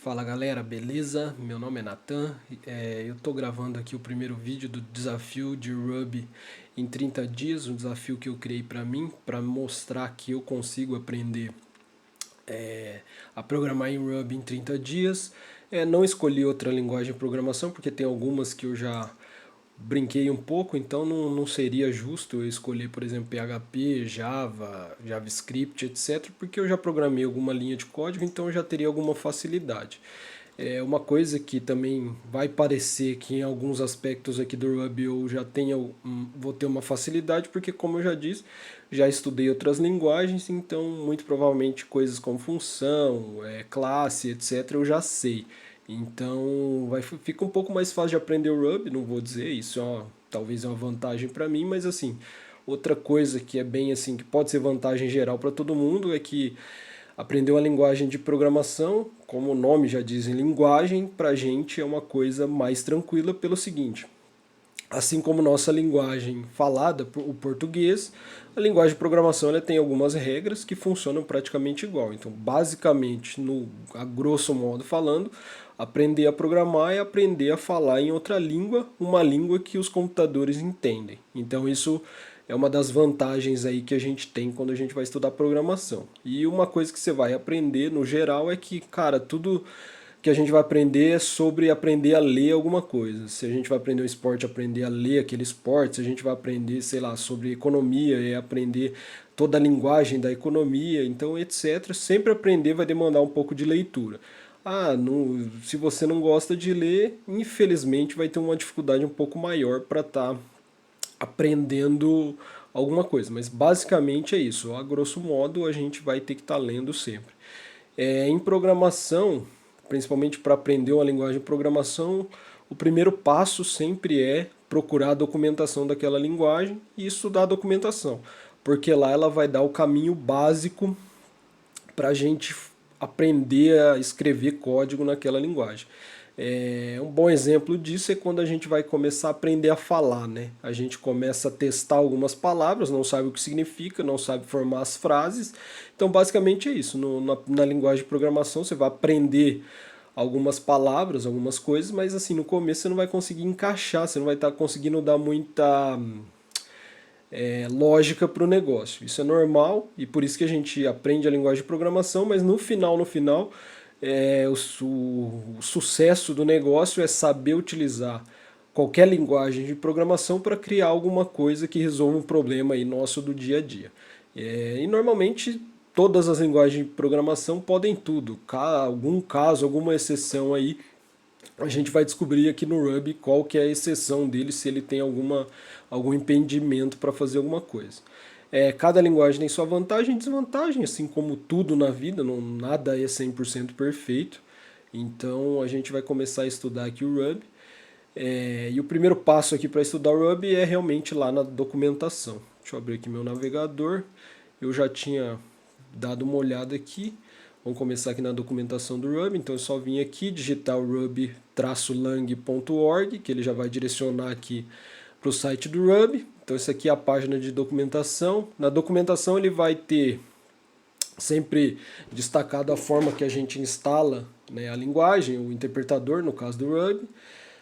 Fala galera, beleza? Meu nome é Nathan. Eu tô gravando aqui o primeiro vídeo do desafio de Ruby em 30 dias, um desafio que eu criei para mim, para mostrar que eu consigo aprender a programar em Ruby em 30 dias. Não escolhi outra linguagem de programação porque tem algumas que eu já brinquei um pouco, então não seria justo eu escolher, por exemplo, PHP, Java, JavaScript, etc., porque eu já programei alguma linha de código, então eu já teria alguma facilidade. É uma coisa que também vai parecer que em alguns aspectos aqui do Ruby eu já tenho, vou ter uma facilidade, porque como eu já disse, já estudei outras linguagens, então muito provavelmente coisas como função, classe, etc. eu já sei. Então fica um pouco mais fácil de aprender o Ruby, não vou dizer, isso talvez é uma vantagem para mim, mas assim, outra coisa que é bem assim, que pode ser vantagem geral para todo mundo é que aprender uma linguagem de programação, como o nome já diz em linguagem, para a gente é uma coisa mais tranquila pelo seguinte: assim como nossa linguagem falada, o português, a linguagem de programação ela tem algumas regras que funcionam praticamente igual. Então, basicamente, a grosso modo falando, aprender a programar é aprender a falar em outra língua, uma língua que os computadores entendem. Então, isso é uma das vantagens aí que a gente tem quando a gente vai estudar programação. E uma coisa que você vai aprender no geral é que, cara, tudo que a gente vai aprender é sobre aprender a ler alguma coisa. Se a gente vai aprender um esporte, aprender a ler aquele esporte. Se a gente vai aprender, sei lá, sobre economia, é aprender toda a linguagem da economia, então, etc. Sempre aprender vai demandar um pouco de leitura. Se você não gosta de ler, infelizmente vai ter uma dificuldade um pouco maior para estar aprendendo alguma coisa. Mas basicamente é isso. A grosso modo, a gente vai ter que estar lendo sempre. Em programação, principalmente para aprender uma linguagem de programação, o primeiro passo sempre é procurar a documentação daquela linguagem e estudar a documentação, porque lá ela vai dar o caminho básico para a gente aprender a escrever código naquela linguagem. Um bom exemplo disso é quando a gente vai começar a aprender a falar, né? A gente começa a testar algumas palavras, não sabe o que significa, não sabe formar as frases. Então, basicamente é isso. Na linguagem de programação, você vai aprender algumas palavras, algumas coisas, mas assim, no começo você não vai conseguir encaixar, você não vai estar conseguindo dar muita lógica para o negócio. Isso é normal e por isso que a gente aprende a linguagem de programação, mas no final, o sucesso do negócio é saber utilizar qualquer linguagem de programação para criar alguma coisa que resolva um problema aí nosso do dia a dia. E normalmente todas as linguagens de programação podem tudo. Algum caso, alguma exceção aí, a gente vai descobrir aqui no Ruby qual que é a exceção dele, se ele tem algum impedimento para fazer alguma coisa. Cada linguagem tem sua vantagem e desvantagem, assim como tudo na vida, nada é 100% perfeito. Então a gente vai começar a estudar aqui o Ruby. E o primeiro passo aqui para estudar o Ruby é realmente lá na documentação. Deixa eu abrir aqui meu navegador. Eu já tinha dado uma olhada aqui. Vamos começar aqui na documentação do Ruby. Então eu só vim aqui digitar o ruby-lang.org, que ele já vai direcionar aqui para o site do Ruby. Então essa aqui é a página de documentação. Na documentação ele vai ter sempre destacado a forma que a gente instala, né, a linguagem, o interpretador, no caso do Ruby,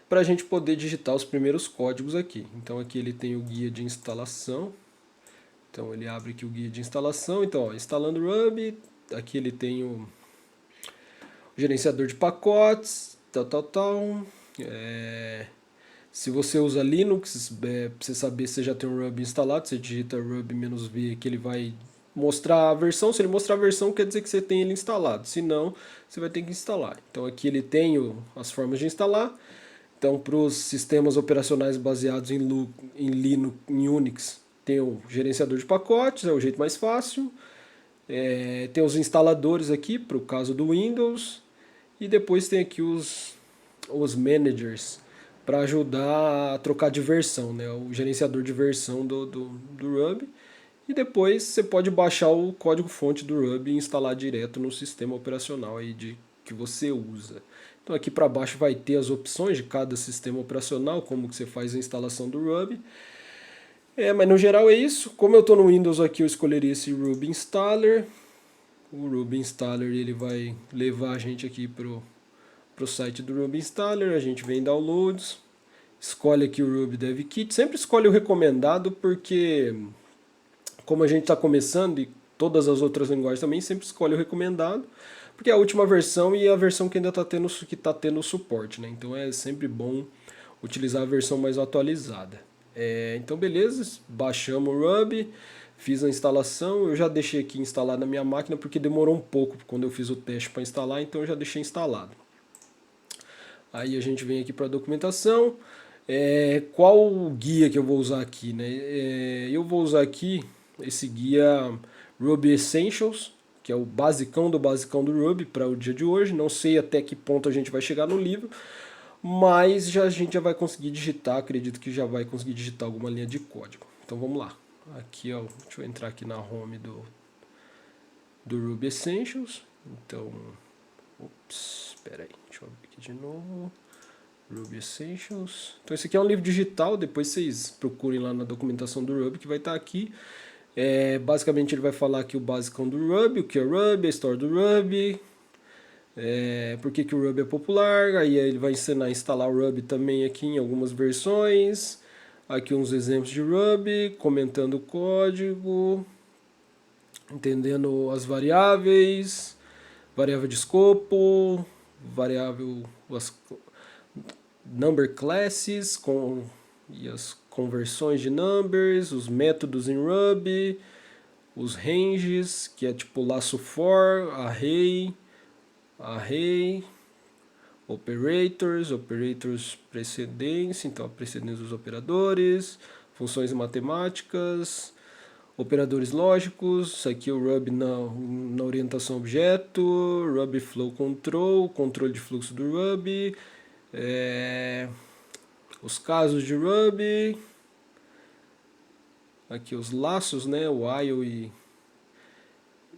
para a gente poder digitar os primeiros códigos aqui. Então aqui ele tem o guia de instalação. Então ele abre aqui o guia de instalação. Então, ó, instalando Ruby, aqui ele tem o gerenciador de pacotes, tal. Se você usa Linux, para você saber se você já tem um Ruby instalado, você digita ruby-v que ele vai mostrar a versão. Se ele mostrar a versão, quer dizer que você tem ele instalado. Se não, você vai ter que instalar. Então aqui ele tem as formas de instalar. Então, para os sistemas operacionais baseados em Linux, em Unix, tem o gerenciador de pacotes, é o jeito mais fácil. Tem os instaladores aqui, para o caso do Windows. E depois tem aqui os managers, para ajudar a trocar de versão, né? O gerenciador de versão do Ruby. E depois você pode baixar o código-fonte do Ruby e instalar direto no sistema operacional aí que você usa. Então aqui para baixo vai ter as opções de cada sistema operacional, como que você faz a instalação do Ruby. Mas no geral é isso. Como eu estou no Windows aqui, eu escolheria esse Ruby Installer. O Ruby Installer ele vai levar a gente aqui para o site do Ruby Installer, a gente vem em Downloads, escolhe aqui o Ruby Dev Kit, sempre escolhe o recomendado porque como a gente está começando e todas as outras linguagens também, sempre escolhe o recomendado, porque é a última versão e a versão que ainda está tendo suporte, né? Então é sempre bom utilizar a versão mais atualizada. Então beleza, baixamos o Ruby, fiz a instalação, eu já deixei aqui instalado na minha máquina porque demorou um pouco quando eu fiz o teste para instalar, então eu já deixei instalado. Aí a gente vem aqui para a documentação. Qual guia que eu vou usar aqui, né? Eu vou usar aqui esse guia Ruby Essentials, que é o basicão do Ruby para o dia de hoje. Não sei até que ponto a gente vai chegar no livro, mas a gente já vai conseguir digitar, acredito que já vai conseguir digitar alguma linha de código. Então vamos lá. Aqui, ó, deixa eu entrar aqui na home do Ruby Essentials. Então, espera aí, deixa eu abrir aqui de novo. Ruby Essentials. Então esse aqui é um livro digital, depois vocês procurem lá na documentação do Ruby que vai estar aqui. Basicamente ele vai falar aqui o basicão do Ruby, o que é Ruby, a história do Ruby, por que o Ruby é popular, aí ele vai ensinar a instalar o Ruby também aqui em algumas versões, aqui uns exemplos de Ruby, comentando o código, entendendo as variáveis, variável de escopo, variável, number classes, e as conversões de numbers, os métodos em Ruby, os ranges, que é tipo laço for, array, operators precedência, então a precedência dos operadores, funções matemáticas, operadores lógicos, isso aqui é o Ruby na orientação objeto, Ruby Flow Control, controle de fluxo do Ruby, os casos de Ruby, aqui os laços, né, o while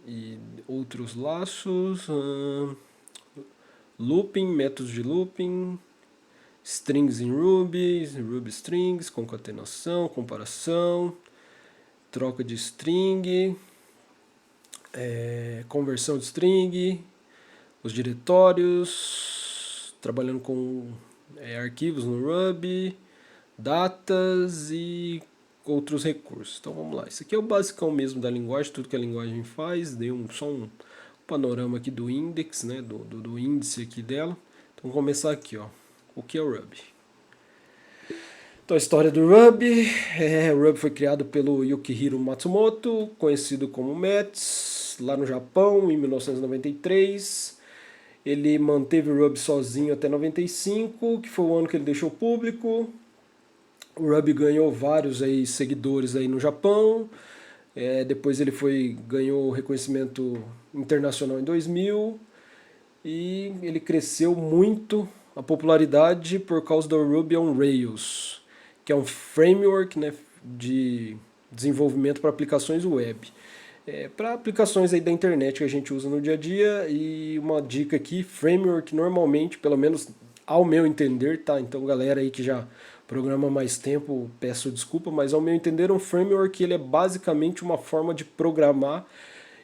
e outros laços, looping, métodos de looping, strings em Ruby, Ruby strings, concatenação, comparação, troca de string, conversão de string, os diretórios, trabalhando com arquivos no Ruby, datas e outros recursos. Então vamos lá, isso aqui é o basicão mesmo da linguagem, tudo que a linguagem faz, dei só um panorama aqui do index, né, do índice aqui dela. Então vamos começar aqui, ó, o que é o Ruby. Então a história do Ruby, o Ruby foi criado pelo Yukihiro Matsumoto, conhecido como Mets, lá no Japão, em 1993. Ele manteve o Ruby sozinho até 95, que foi o ano que ele deixou público. O Ruby ganhou vários aí, seguidores aí no Japão. Depois ele ganhou reconhecimento internacional em 2000. E ele cresceu muito a popularidade por causa do Ruby on Rails, que é um framework, né, de desenvolvimento para aplicações web. Para aplicações aí da internet que a gente usa no dia a dia, e uma dica aqui, framework normalmente, pelo menos ao meu entender, tá? Então galera aí que já programa há mais tempo, peço desculpa, mas ao meu entender um framework ele é basicamente uma forma de programar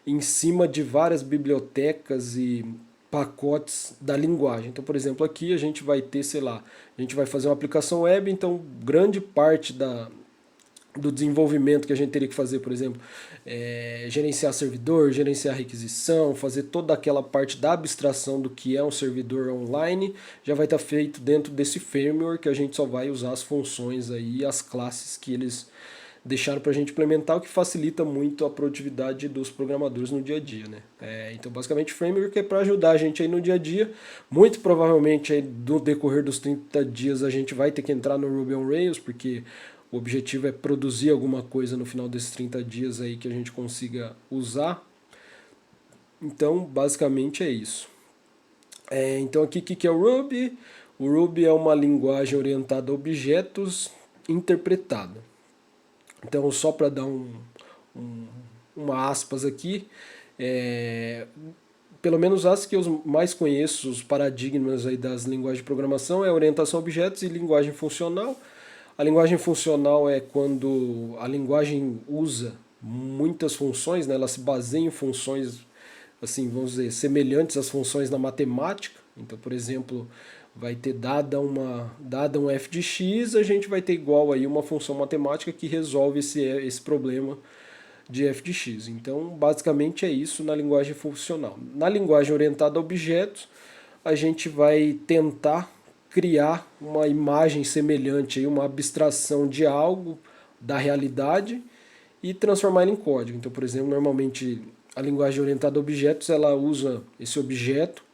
em cima de várias bibliotecas e pacotes da linguagem. Então, por exemplo, aqui a gente vai ter, sei lá, a gente vai fazer uma aplicação web, então grande parte do desenvolvimento que a gente teria que fazer, por exemplo, gerenciar servidor, gerenciar requisição, fazer toda aquela parte da abstração do que é um servidor online, já vai estar feito dentro desse framework, que a gente só vai usar as funções aí, as classes que eles deixaram para a gente implementar, o que facilita muito a produtividade dos programadores no dia a dia, né? Então, basicamente, o framework é para ajudar a gente aí no dia a dia. Muito provavelmente, aí, no decorrer dos 30 dias, a gente vai ter que entrar no Ruby on Rails, porque o objetivo é produzir alguma coisa no final desses 30 dias aí que a gente consiga usar. Então, basicamente é isso. Então, aqui o que é o Ruby? O Ruby é uma linguagem orientada a objetos interpretada. Então, só para dar uma aspas aqui, pelo menos as que eu mais conheço, os paradigmas aí das linguagens de programação, é orientação a objetos e linguagem funcional. A linguagem funcional é quando a linguagem usa muitas funções, né? Ela se baseia em funções, assim, vamos dizer, semelhantes às funções na matemática. Então, por exemplo, vai ter dada um f de x, a gente vai ter igual aí uma função matemática que resolve esse problema de f de x. Então, basicamente é isso na linguagem funcional. Na linguagem orientada a objetos, a gente vai tentar criar uma imagem semelhante, aí, uma abstração de algo da realidade e transformar ele em código. Então, por exemplo, normalmente a linguagem orientada a objetos, ela usa esse objeto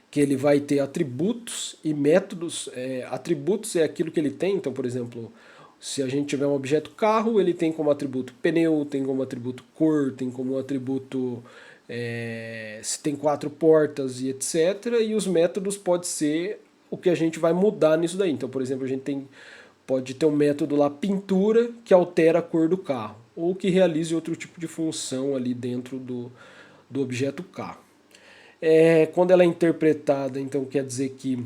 que ele vai ter atributos e métodos. Atributos é aquilo que ele tem, então, por exemplo, se a gente tiver um objeto carro, ele tem como atributo pneu, tem como atributo cor, tem como atributo se tem 4 portas e etc. E os métodos pode ser o que a gente vai mudar nisso daí. Então, por exemplo, a gente pode ter um método lá, pintura, que altera a cor do carro, ou que realize outro tipo de função ali dentro do objeto carro. Quando ela é interpretada, então quer dizer que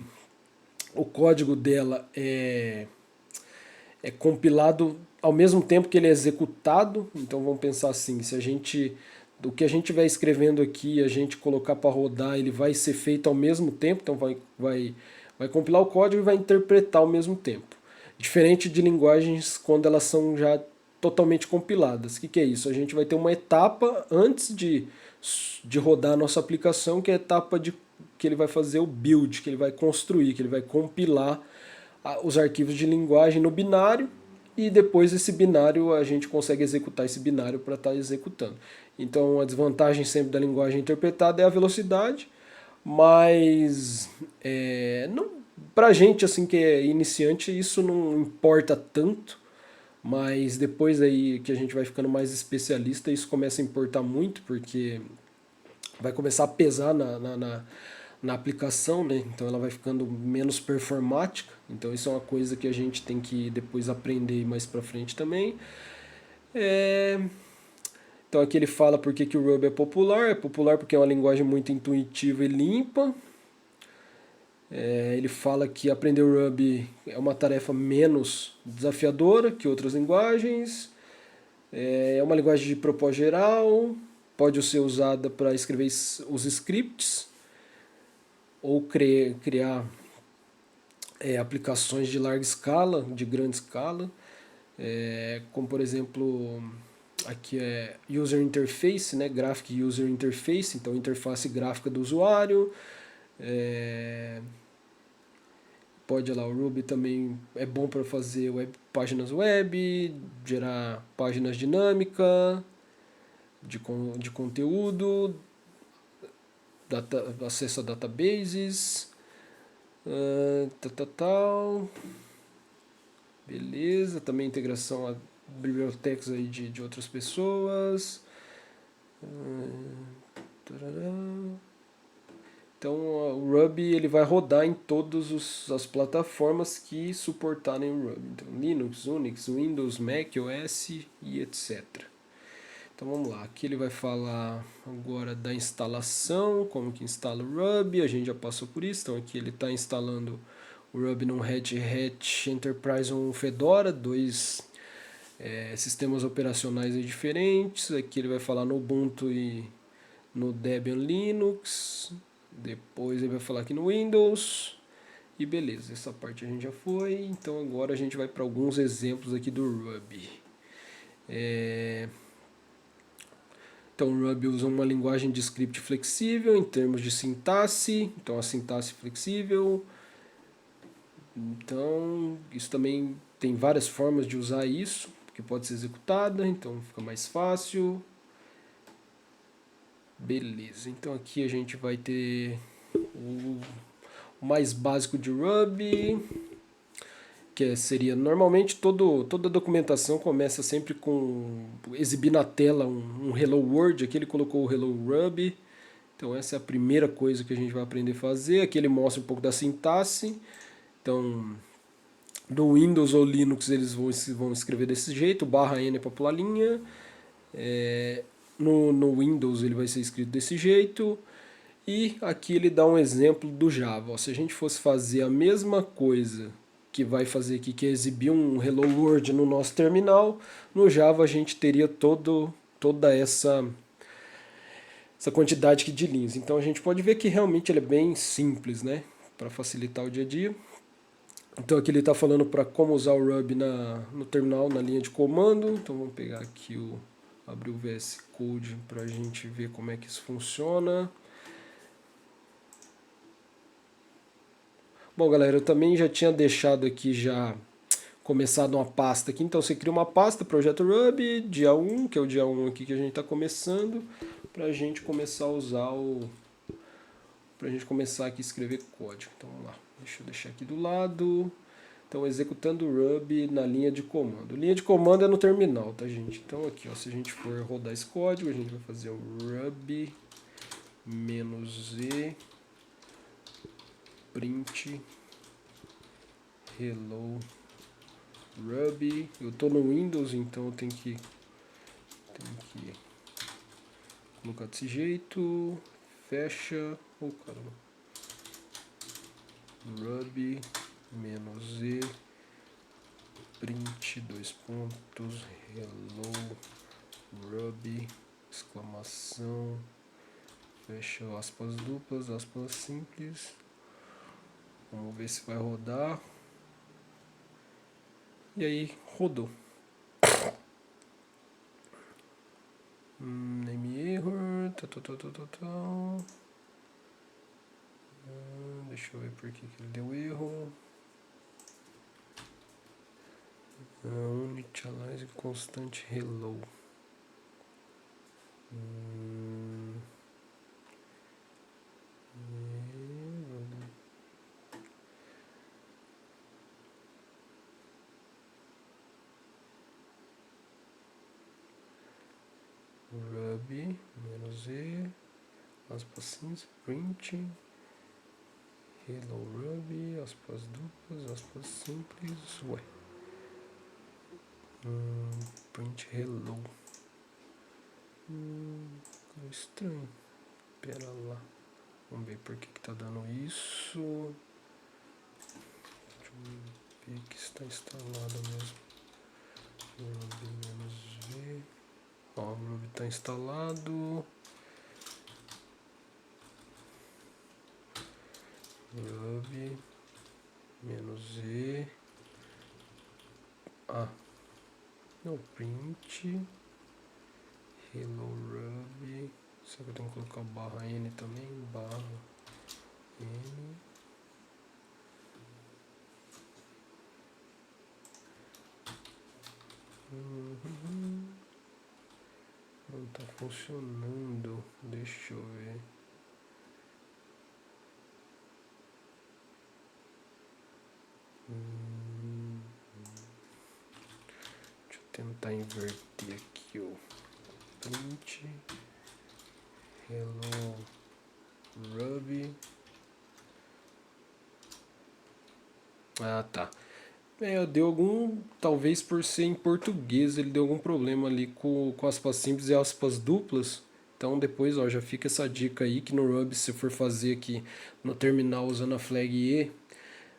o código dela é compilado ao mesmo tempo que ele é executado. Então vamos pensar assim, se a gente, do que a gente vai escrevendo aqui, a gente colocar para rodar, ele vai ser feito ao mesmo tempo, então vai compilar o código e vai interpretar ao mesmo tempo. Diferente de linguagens quando elas são já totalmente compiladas. O que é isso? A gente vai ter uma etapa antes de rodar a nossa aplicação, que é a etapa que ele vai fazer o build, que ele vai construir, que ele vai compilar os arquivos de linguagem no binário, e depois esse binário a gente consegue executar esse binário para estar executando. Então a desvantagem sempre da linguagem interpretada é a velocidade, mas para a gente assim, que é iniciante, isso não importa tanto, mas depois aí que a gente vai ficando mais especialista, isso começa a importar muito, porque vai começar a pesar na aplicação, né? Então ela vai ficando menos performática. Então isso é uma coisa que a gente tem que depois aprender mais para frente também. Então aqui ele fala por que o Ruby é popular. É popular porque é uma linguagem muito intuitiva e limpa. Ele fala que aprender o Ruby é uma tarefa menos desafiadora que outras linguagens. É uma linguagem de propósito geral. Pode ser usada para escrever os scripts ou criar aplicações de larga escala, de grande escala, como por exemplo, aqui é User Interface, né, Graphic User Interface, então interface gráfica do usuário. Pode lá, o Ruby também é bom para fazer páginas web, gerar páginas dinâmicas de conteúdo, acesso a databases, beleza, também integração a bibliotecas aí de outras pessoas. Então o Ruby ele vai rodar em todas as plataformas que suportarem o Ruby. Então, Linux, Unix, Windows, Mac, OS e etc. Então vamos lá, aqui ele vai falar agora da instalação, como que instala o Ruby, a gente já passou por isso. Então aqui ele está instalando o Ruby no Red Hat Enterprise ou Fedora, dois sistemas operacionais diferentes. Aqui ele vai falar no Ubuntu e no Debian Linux, depois ele vai falar aqui no Windows, e beleza, essa parte a gente já foi. Então agora a gente vai para alguns exemplos aqui do Ruby. Então o Ruby usa uma linguagem de script flexível em termos de sintaxe, então a sintaxe flexível. Então isso também tem várias formas de usar isso, que pode ser executada, então fica mais fácil. Beleza, então aqui a gente vai ter o mais básico de Ruby, que seria normalmente toda a documentação começa sempre com exibir na tela um Hello World. Aqui ele colocou o Hello Ruby, então essa é a primeira coisa que a gente vai aprender a fazer. Aqui ele mostra um pouco da sintaxe. Então no Windows ou Linux eles vão escrever desse jeito, /n para pular linha. No Windows ele vai ser escrito desse jeito. E aqui ele dá um exemplo do Java. Se a gente fosse fazer a mesma coisa que vai fazer aqui, que é exibir um Hello World no nosso terminal, no Java a gente teria toda essa essa quantidade aqui de linhas. Então a gente pode ver que realmente ele é bem simples, né? Para facilitar o dia a dia. Então aqui ele está falando para como usar o Ruby no terminal, na linha de comando. Então vamos pegar aqui abrir o VS Code para a gente ver como é que isso funciona. Bom, galera, eu também já tinha deixado aqui já começado uma pasta aqui. Então você cria uma pasta, projeto Ruby, dia 1, que é o dia 1 aqui que a gente está começando, para a gente começar a usar para a gente começar aqui a escrever código. Então vamos lá, deixa eu deixar aqui do lado. Então executando Ruby na linha de comando. Linha de comando é no terminal, tá, gente? Então aqui, ó, se a gente for rodar esse código, a gente vai fazer o Ruby -e print hello Ruby. Eu tô no Windows, então eu tenho que colocar desse jeito. Fecha. Oh, caramba. Ruby -e print dois pontos hello Ruby exclamação. Fecha aspas duplas, aspas simples. Vamos ver se vai rodar. E aí, rodou. Name error. Deixa eu ver por que ele deu erro. Initialize constante hello. Ruby -e aspas simples print hello Ruby aspas duplas aspas simples. Ué. Print hello. Estranho. Pera lá. Vamos ver por que tá dando isso. Deixa eu ver que está instalado mesmo. Ruby -v. Ó, o Ruby está instalado. Ruby -e. Não, print hello Ruby. Será que eu tenho que colocar barra N também? Barra N. Não tá funcionando. Deixa eu ver. Deixa eu tentar inverter aqui o print hello Ruby. Tá. Deu algum, talvez por ser em português, ele deu algum problema ali com aspas simples e aspas duplas. Então depois, ó, já fica essa dica aí que no Ruby, se for fazer aqui no terminal usando a flag E,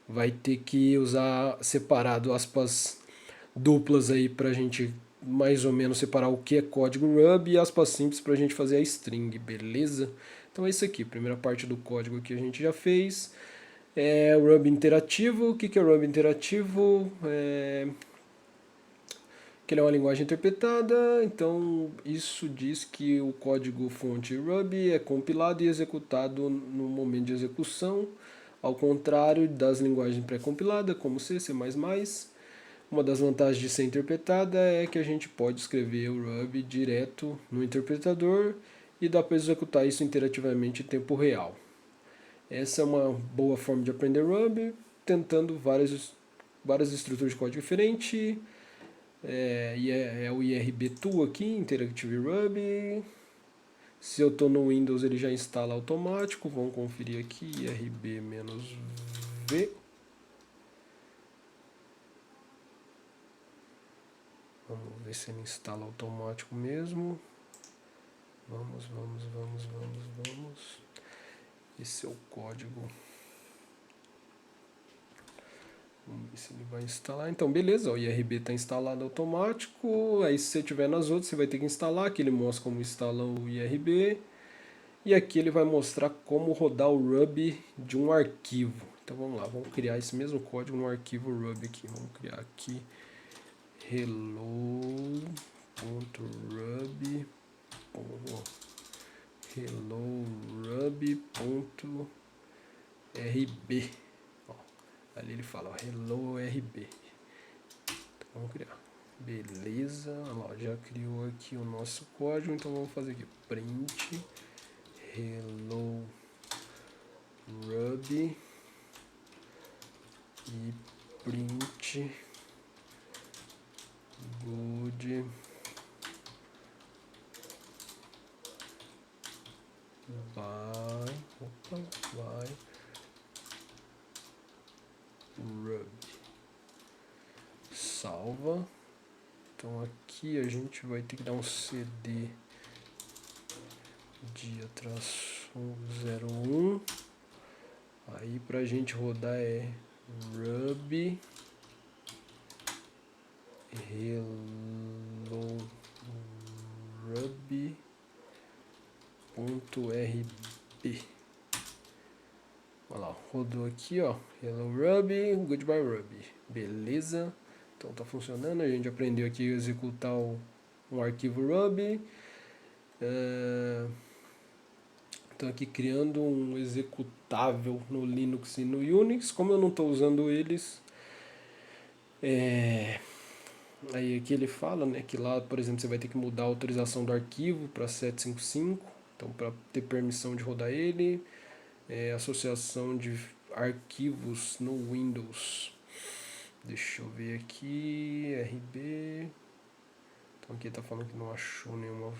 vai ter que usar separado aspas duplas aí pra gente mais ou menos separar o que é código Ruby e aspas simples pra gente fazer a string, beleza? Então é isso aqui, primeira parte do código que a gente já fez. O Ruby interativo. O que é o Ruby interativo? Que ele é uma linguagem interpretada, então isso diz que o código fonte Ruby é compilado e executado no momento de execução, ao contrário das linguagens pré-compiladas, como C, C++. Uma das vantagens de ser interpretada é que a gente pode escrever o Ruby direto no interpretador e dá para executar isso interativamente em tempo real. Essa é uma boa forma de aprender Ruby, tentando várias estruturas de código diferentes. É o IRB-Tool aqui, Interactive Ruby. Se eu estou no Windows, ele já instala automático. Vamos conferir aqui, IRB-V. Vamos ver se ele instala automático mesmo. Vamos. Esse é o código. Vamos ver se ele vai instalar. Então, beleza, o IRB está instalado automático. Aí, se você tiver nas outras, você vai ter que instalar, que ele mostra como instala o IRB. E aqui ele vai mostrar como rodar o Ruby de um arquivo. Então vamos lá, vamos criar esse mesmo código no arquivo Ruby aqui. Vamos criar aqui hello.ruby hello.ruby.rb. Ali ele fala, ó, hello RB. Então vamos criar. Beleza, ó, já criou aqui o nosso código, então vamos fazer aqui print hello Ruby e print good by Ruby. Salva. Então aqui a gente vai ter que dar um cd dia-01. Aí pra gente rodar é Ruby hello Ruby.rb. Olha lá, rodou aqui, ó. Hello Ruby, goodbye Ruby. Beleza. Então tá funcionando. A gente aprendeu aqui a executar um arquivo Ruby. Então aqui criando um executável no Linux e no Unix. Como eu não estou usando eles, aí aqui ele fala, né, que lá, por exemplo, você vai ter que mudar a autorização do arquivo para 755. Então para ter permissão de rodar ele. Associação de arquivos no Windows. Deixa eu ver aqui, RB. Então aqui tá falando que não achou nenhum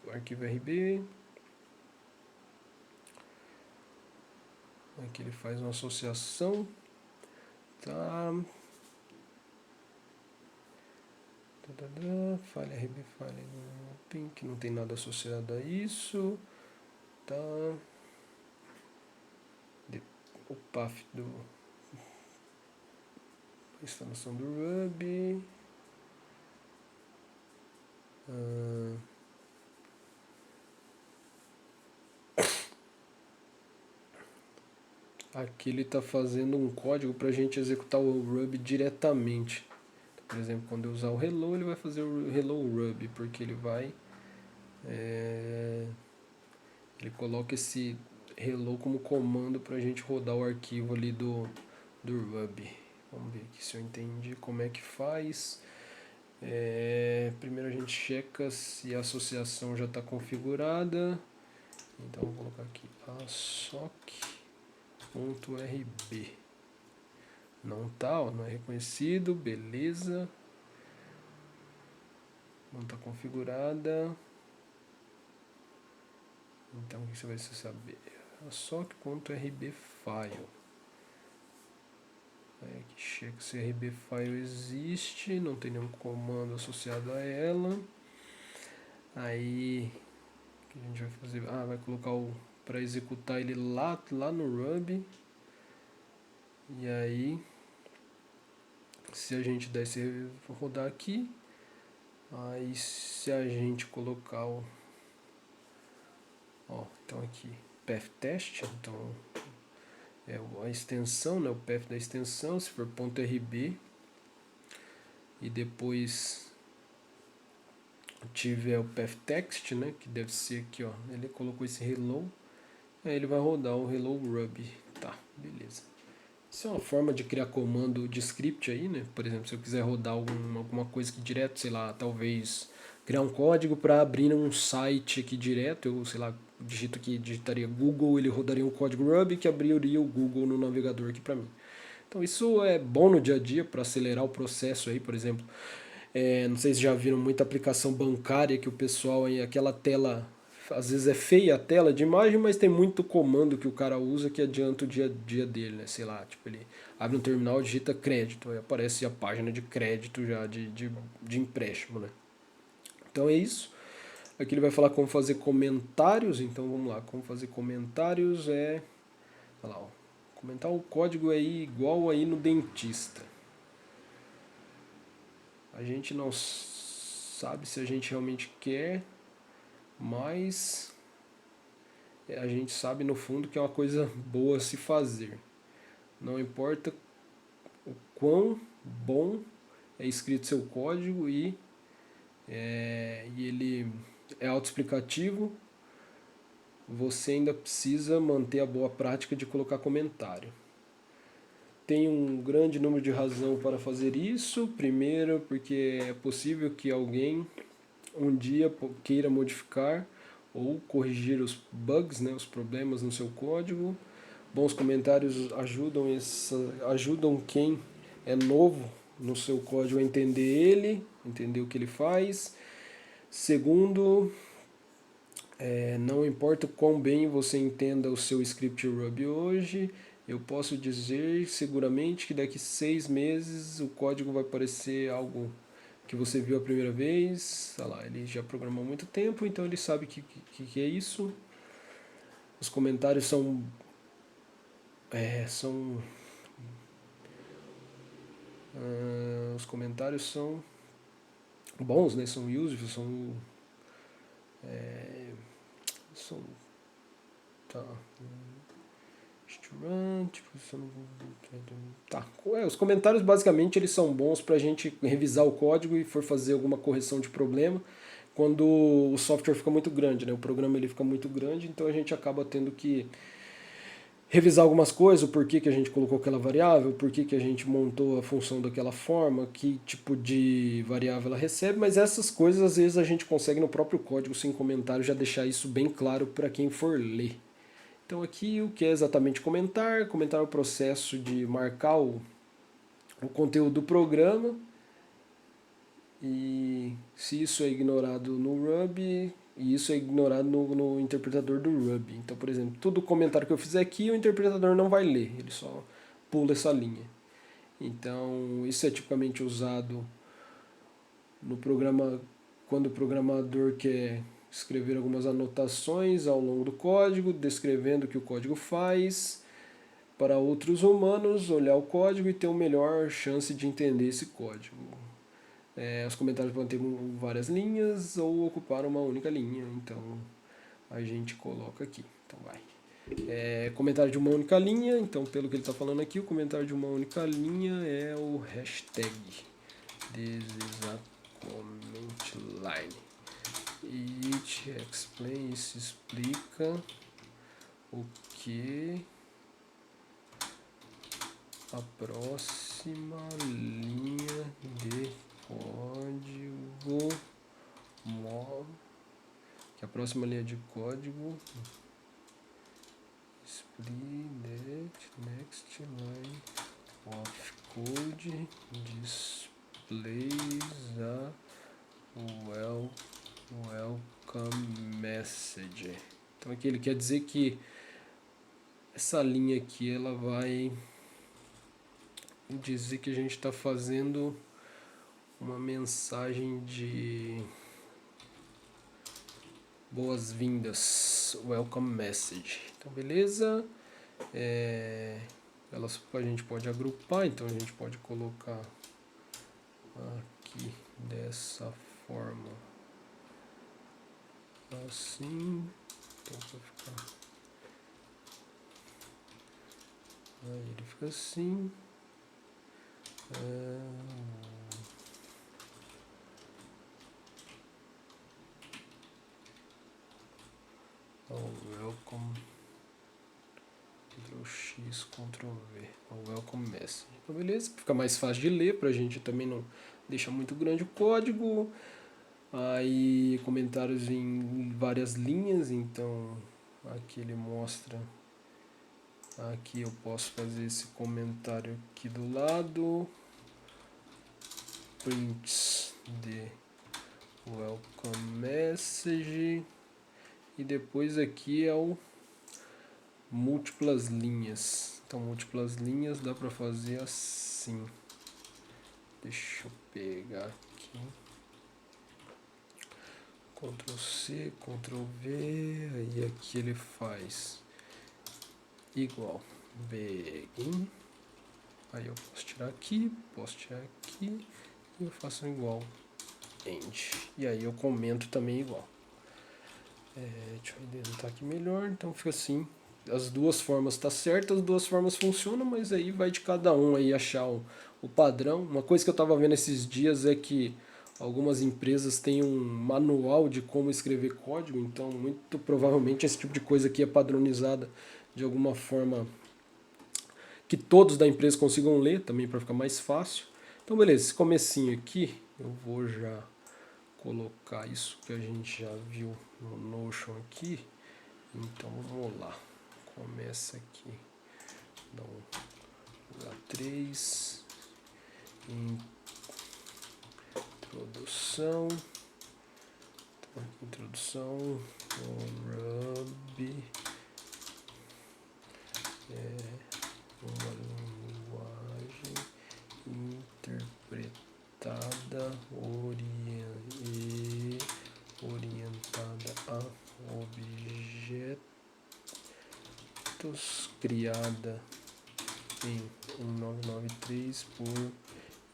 arquivo RB. Aqui ele faz uma associação. Tá. Falha RB, falha PIN, que não tem nada associado a isso. Tá. O path do instalação do Ruby. Aqui ele está fazendo um código para a gente executar o Ruby diretamente. Então, por exemplo, quando eu usar o hello, ele vai fazer o hello Ruby, porque ele vai ele coloca esse hello como comando para a gente rodar o arquivo ali do Ruby. Vamos ver aqui se eu entendi como é que faz. Primeiro a gente checa se a associação já está configurada. Então vou colocar aqui assoc.rb. Não tá, ó, não é reconhecido, beleza. Não está configurada. Então o que você vai saber? assoc.rb file. Aí aqui chega se RB file existe, não tem nenhum comando associado a ela. Aí o que a gente vai fazer? Vai colocar para executar ele lá no Ruby. E aí, se a gente der esse rodar aqui, aí se a gente colocar então aqui path test, então a extensão, né, o path da extensão, se for .rb, e depois tiver o path text, né, que deve ser aqui, ó, ele colocou esse hello, aí ele vai rodar o hello Ruby, tá, beleza. Isso é uma forma de criar comando de script aí, né, por exemplo, se eu quiser rodar alguma coisa aqui direto, sei lá, talvez criar um código para abrir um site aqui direto, eu, sei lá, digitaria Google, ele rodaria um código Ruby que abriria o Google no navegador aqui para mim. Então isso é bom no dia a dia para acelerar o processo aí, por exemplo. Não sei se já viram muita aplicação bancária que o pessoal aí, aquela tela, às vezes é feia a tela de imagem, mas tem muito comando que o cara usa que adianta o dia a dia dele, né? Sei lá, tipo, ele abre um terminal, digita crédito, aí aparece a página de crédito já de empréstimo, né? Então é isso. Aqui ele vai falar como fazer comentários, então vamos lá, como fazer comentários olha lá, ó, comentar o código aí igual aí no dentista. A gente não sabe se a gente realmente quer, mas a gente sabe no fundo que é uma coisa boa a se fazer. Não importa o quão bom é escrito seu código e ele é autoexplicativo, você ainda precisa manter a boa prática de colocar comentário. Tem um grande número de razão para fazer isso. Primeiro, porque é possível que alguém um dia queira modificar ou corrigir os bugs, né, os problemas no seu código. Bons comentários ajudam quem é novo no seu código a entender ele, entender o que ele faz. Segundo, não importa quão bem você entenda o seu script Ruby hoje, eu posso dizer seguramente que daqui 6 meses o código vai parecer algo que você viu a primeira vez. Sei lá, ele já programou há muito tempo, então ele sabe que é isso. Os comentários são os comentários são bons, né? São useful, são tá, tipo, tá. Os comentários basicamente eles são bons para a gente revisar o código e for fazer alguma correção de problema quando o software fica muito grande, né? O programa ele fica muito grande, então a gente acaba tendo que revisar algumas coisas, o porquê que a gente colocou aquela variável, o porquê que a gente montou a função daquela forma, que tipo de variável ela recebe, mas essas coisas às vezes a gente consegue no próprio código, sem comentário, já deixar isso bem claro para quem for ler. Então aqui o que é exatamente comentar? Comentar é o processo de marcar o conteúdo do programa, e se isso é ignorado no Ruby, e isso é ignorado no interpretador do Ruby. Então, por exemplo, todo comentário que eu fizer aqui, o interpretador não vai ler, ele só pula essa linha. Então, isso é tipicamente usado no programa quando o programador quer escrever algumas anotações ao longo do código, descrevendo o que o código faz, para outros humanos olhar o código e ter uma melhor chance de entender esse código. Os comentários podem ter várias linhas ou ocupar uma única linha, então a gente coloca aqui. Então vai. Comentário de uma única linha, então pelo que ele está falando aqui, o comentário de uma única linha é o hashtag this is a comment line. It explains, isso explica o que a próxima linha de código que a próxima linha de código split next line of code displays a welcome message. Então aqui ele quer dizer que essa linha aqui ela vai dizer que a gente está fazendo uma mensagem de boas-vindas, welcome message. Então beleza, a gente pode agrupar, então a gente pode colocar aqui dessa forma, assim, então vai ficar, aí ele fica assim. Welcome, Ctrl+X, Ctrl+V, welcome message. Então beleza, fica mais fácil de ler, pra gente também não deixar muito grande o código. Aí comentários em várias linhas, então aqui ele mostra, aqui eu posso fazer esse comentário aqui do lado, prints de welcome message, e depois aqui é o múltiplas linhas. Então múltiplas linhas dá para fazer assim, deixa eu pegar aqui, Ctrl C, Ctrl V, aí aqui ele faz igual begin, aí eu posso tirar aqui, e eu faço igual end, e aí eu comento também igual. Deixa eu indentar aqui melhor. Então fica assim. As duas formas tá certas, as duas formas funcionam, mas aí vai de cada um aí achar o padrão. Uma coisa que eu estava vendo esses dias é que algumas empresas têm um manual de como escrever código, então muito provavelmente esse tipo de coisa aqui é padronizada de alguma forma que todos da empresa consigam ler, também para ficar mais fácil. Então beleza, esse comecinho aqui eu vou já colocar isso que a gente já viu no Notion aqui. Então vamos lá, começa aqui, dá um H3, introdução, então, introdução, Ruby, uma linguagem interpretada orientada a objetos, criada em 1993 por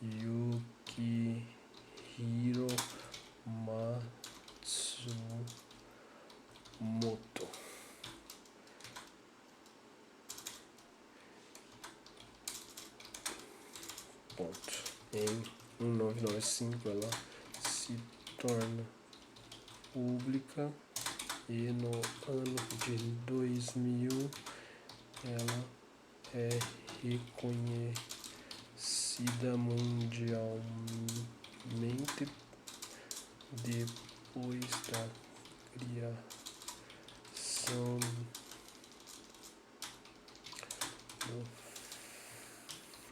Yukihiro Matsumoto. Ponto. Em 1995 ela se torna pública e no ano de 2000 ela é reconhecida mundialmente depois da criação do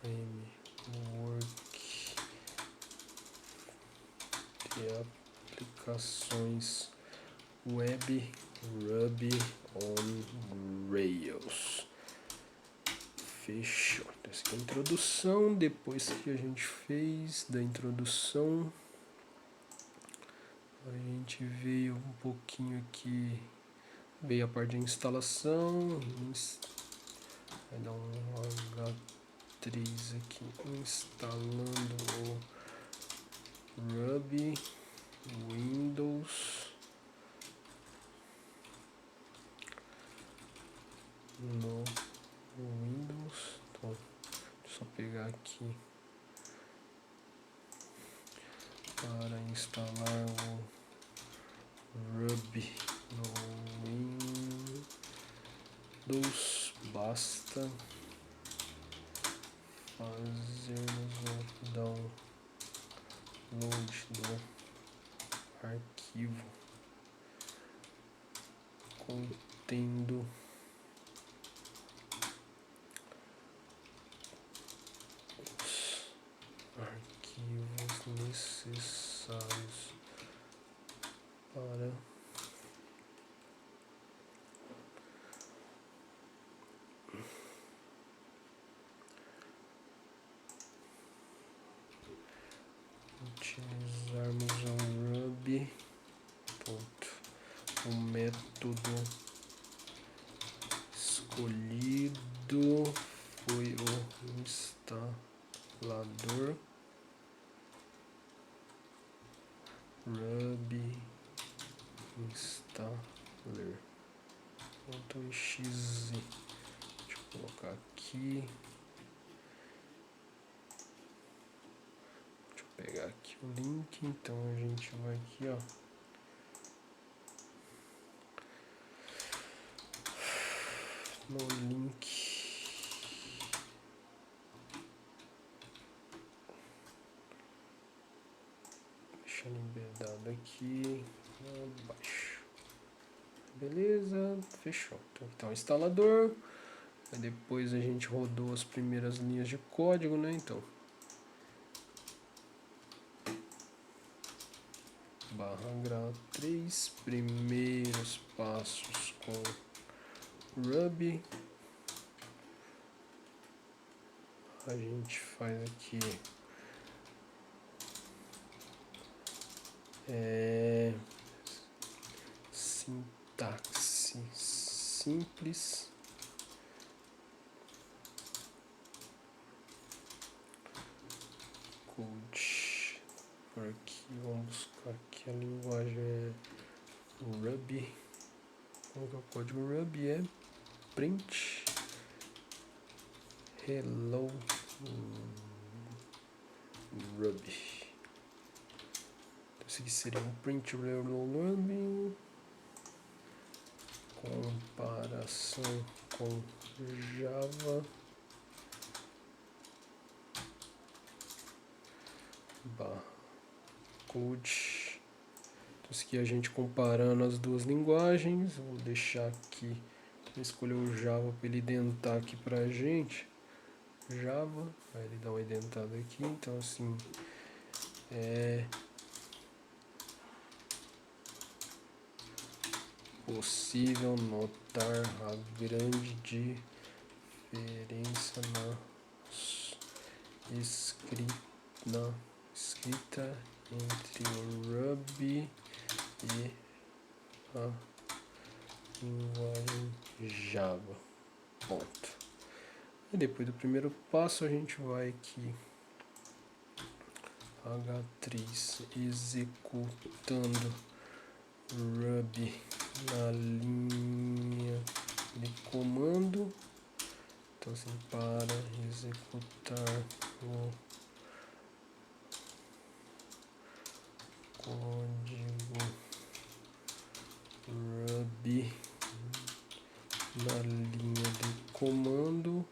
framework de aplicações web Ruby on Rails. Fechou. Então, essa aqui é a introdução. Depois que a gente fez da introdução, a gente veio um pouquinho aqui, veio a parte de instalação, vai dar um H3 aqui, instalando o Ruby Windows no Windows. Então, deixa eu pegar aqui para instalar o Ruby no Windows. Basta fazermos o download do arquivo contendo arquivos necessários para utilizarmos o Ruby. Ponto. O método escolhido foi o instalador Ruby installer. .exe. Deixa eu colocar aqui. Deixa eu pegar aqui o link. Então a gente vai aqui, ó. No link. Deixando embedado aqui abaixo. Beleza, fechou. Então aqui tá o instalador. Aí depois a gente rodou as primeiras linhas de código, né? Então /3 primeiros passos com Ruby. A gente faz aqui sintaxe simples, code por aqui, vamos buscar aqui a linguagem Ruby. Como que é o código Ruby? É print hello Ruby. Então, esse aqui seria um print hello Ruby. Comparação com Java code. Então, isso aqui a gente comparando as duas linguagens. Vou deixar aqui, vou escolher o Java para ele identar aqui pra gente. Java, aí ele dá uma identada aqui. Então, assim, é possível notar a grande diferença na escrita entre o Ruby e a linguagem Java. Ponto. E depois do primeiro passo a gente vai aqui H3 executando Ruby na linha de comando. Então assim, para executar o código Ruby na linha de comando,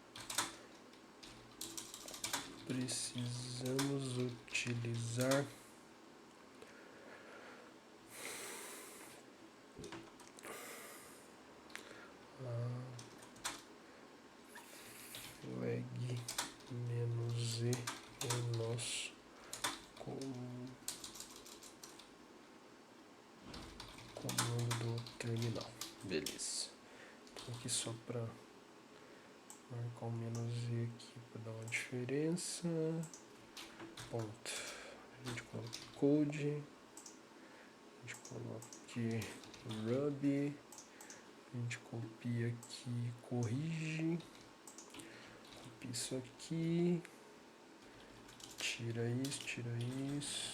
precisamos utilizar a flag "-z" em nosso comando do terminal. Beleza. Então aqui só para marcar o "-z" aqui para dar uma diferença. Ponto. A gente coloca code, a gente coloca aqui Ruby, a gente copia aqui, corrige, copia isso aqui, tira isso,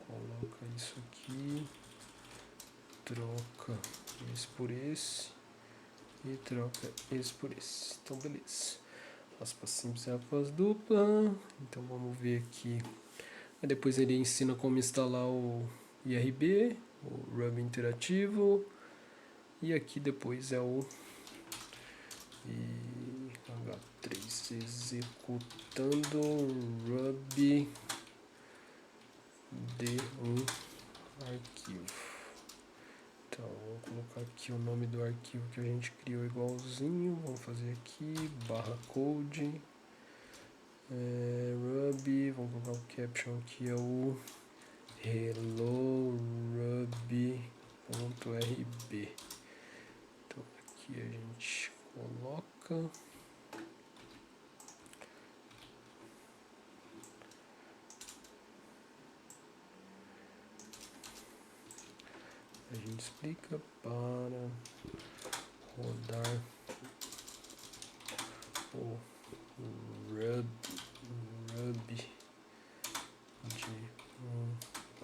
coloca isso aqui, troca esse por esse e troca esse por esse. Então beleza. Aspas simples e aspas dupla. Então vamos ver aqui. Aí depois ele ensina como instalar o IRB, o Ruby interativo. E aqui depois é o H3 executando Ruby de um arquivo. Então, vou colocar aqui o nome do arquivo que a gente criou igualzinho. Vamos fazer aqui, /code, Ruby, vamos colocar o caption que é o hello ruby.rb. Então, aqui a gente coloca a gente explica para rodar o Ruby de um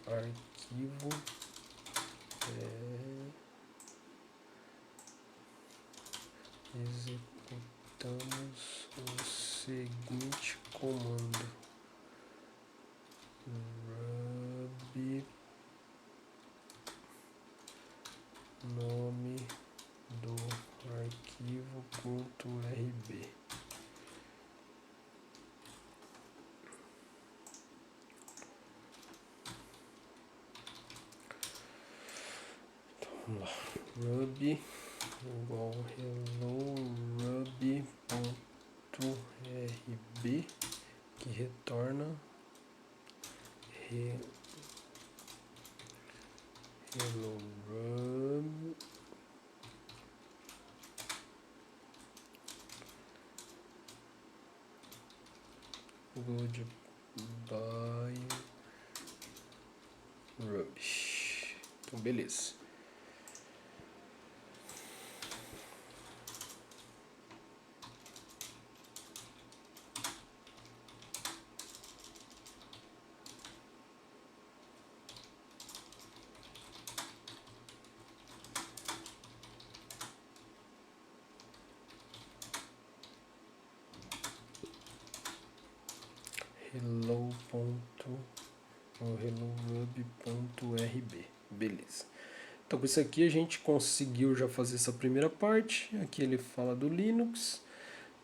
arquivo executamos o seguinte comando: Ruby nome do arquivo.rb. Então, vamos lá. Ruby igual hello ruby.rb, que retorna hello ruby goodbye Ruby. Então beleza. hello.rb. Beleza. Então com isso aqui a gente conseguiu já fazer essa primeira parte. Aqui ele fala do Linux,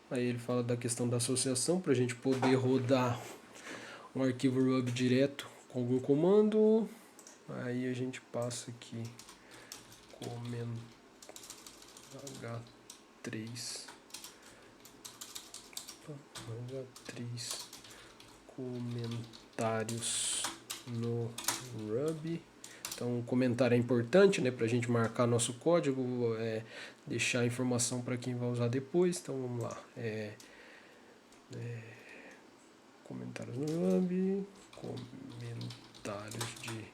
aí ele fala da questão da associação para a gente poder rodar um arquivo Ruby direto com algum comando. Aí a gente passa aqui H3 comentários no Ruby. Então o comentário é importante, né, para a gente marcar nosso código, deixar a informação para quem vai usar depois. Então vamos lá, comentários no Ruby, comentários de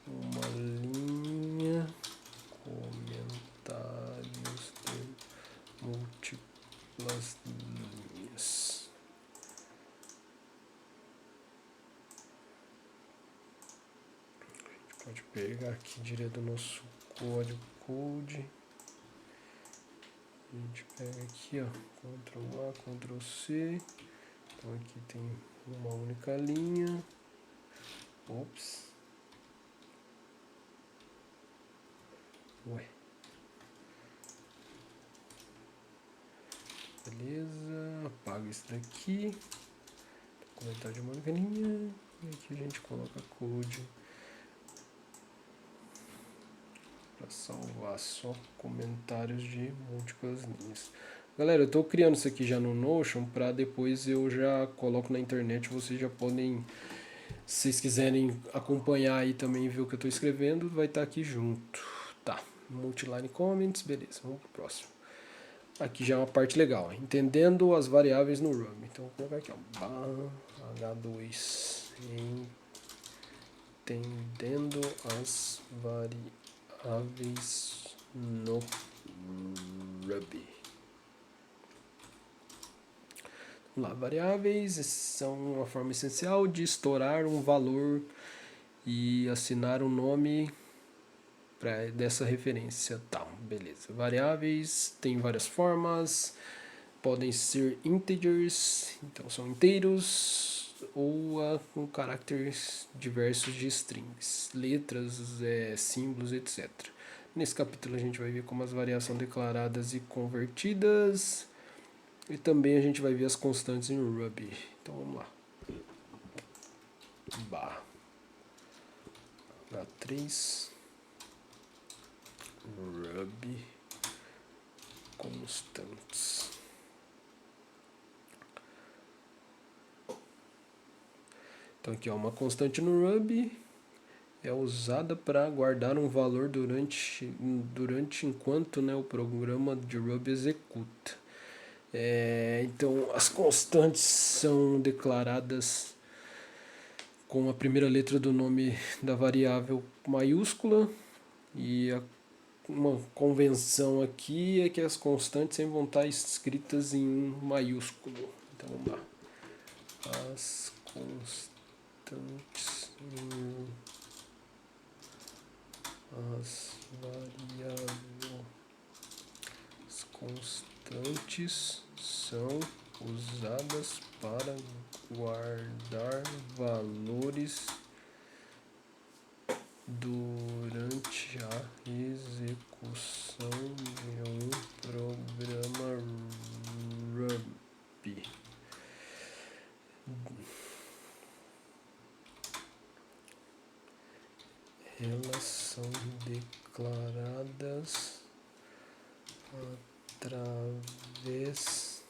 uma linha, comentários de múltiplas linhas. Pode pegar aqui direto do nosso código code. A gente pega aqui, ó, Ctrl A, Ctrl C. Então aqui tem uma única linha. Ops. Ué. Beleza. Apaga isso daqui. Comentário de uma única linha. E aqui a gente coloca code para salvar só comentários de múltiplas linhas. Galera, eu estou criando isso aqui já no Notion para depois eu já coloco na internet. Vocês já podem, se vocês quiserem acompanhar aí também, ver o que eu estou escrevendo, vai estar aqui junto. Tá, multiline comments, beleza, vamos pro próximo. Aqui já é uma parte legal, entendendo as variáveis no Ruby. Então vou colocar aqui, ó, H2, entendendo as variáveis no Ruby. Vamos lá, variáveis são uma forma essencial de estourar um valor e assinar um nome dessa referência. Tá, beleza. Variáveis tem várias formas, podem ser integers, então são inteiros, ou com caracteres diversos de strings, letras, símbolos, etc. Nesse capítulo a gente vai ver como as variáveis são declaradas e convertidas, e também a gente vai ver as constantes em Ruby. Então vamos lá. H3 Ruby constantes. Então aqui, ó, uma constante no Ruby é usada para guardar um valor durante enquanto, né, o programa de Ruby executa. Então as constantes são declaradas com a primeira letra do nome da variável maiúscula, e uma convenção aqui é que as constantes sempre vão estar escritas em maiúsculo. Então vamos lá. As constantes as constantes são usadas para guardar valores durante a execução de um programa Ruby. Elas são declaradas através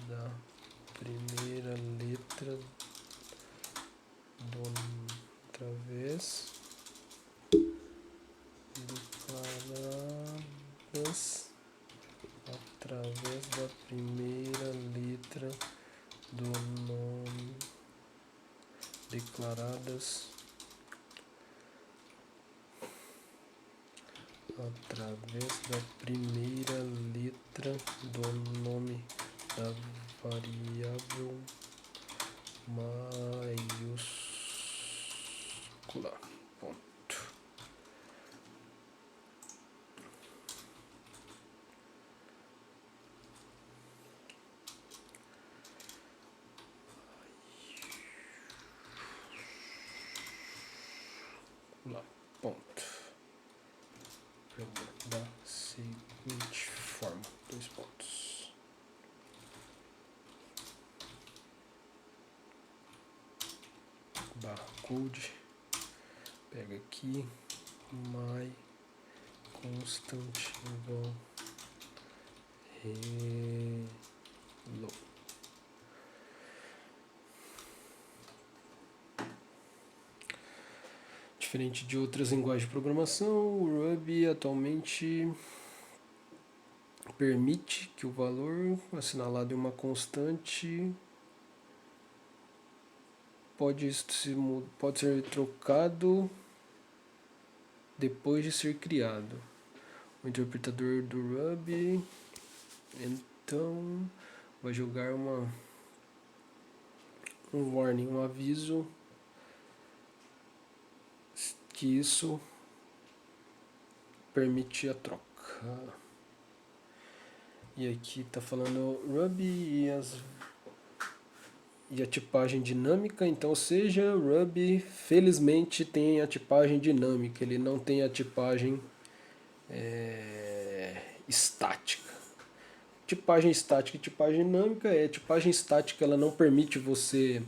da primeira letra através da primeira letra do nome, declaradas através da primeira letra do nome da variável maiúscula. Ponto. code, pega aqui, my constant igual hello. Diferente de outras linguagens de programação, o Ruby atualmente permite que o valor assinalado em uma constante pode ser trocado depois de ser criado. O interpretador do Ruby então vai jogar um warning, um aviso que isso permite a troca. E aqui está falando Ruby e a tipagem dinâmica, então, ou seja, Ruby felizmente tem a tipagem dinâmica, ele não tem a tipagem estática. Tipagem estática e tipagem dinâmica tipagem estática, ela não permite você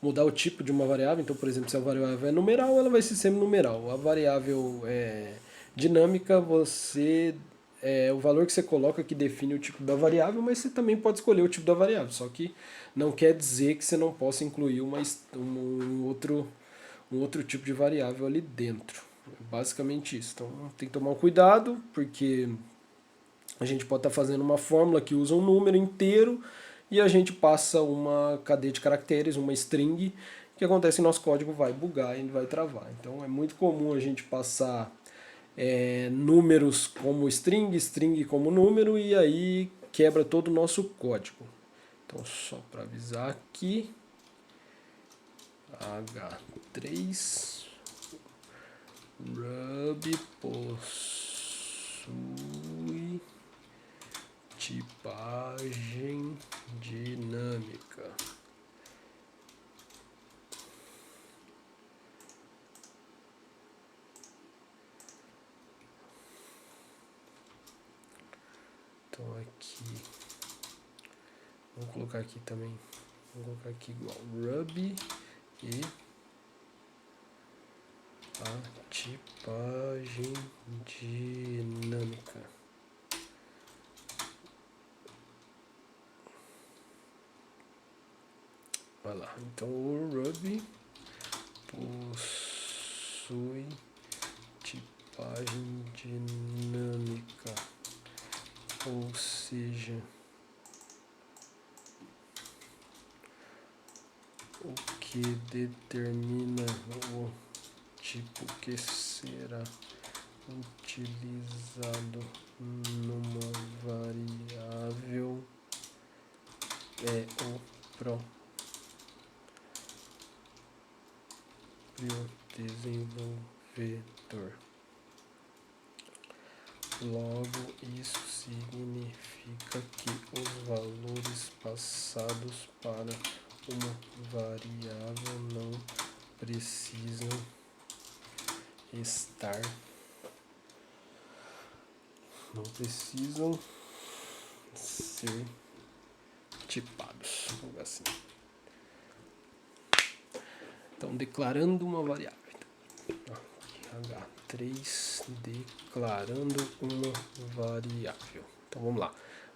mudar o tipo de uma variável, então, por exemplo, se a variável é numeral, ela vai ser semi-numeral. A variável dinâmica, o valor que você coloca que define o tipo da variável, mas você também pode escolher o tipo da variável, só que não quer dizer que você não possa incluir um outro tipo de variável ali dentro. Basicamente isso. Então tem que tomar um cuidado, porque a gente pode estar fazendo uma fórmula que usa um número inteiro e a gente passa uma cadeia de caracteres, uma string, o que acontece, nosso código vai bugar e vai travar. Então é muito comum a gente passar números como string, string como número, e aí quebra todo o nosso código. Então só para avisar aqui, H3 Ruby possui tipagem dinâmica. Então aqui, vamos colocar aqui também, vou colocar aqui igual Ruby e a tipagem dinâmica. Olha lá, então o Ruby possui tipagem dinâmica, ou seja, o que determina o tipo que será utilizado numa variável é o próprio desenvolvedor. Logo, isso significa que os valores passados para uma variável não precisam ser tipados, assim. Então, declarando uma variável. H3 declarando uma variável. Então vamos lá.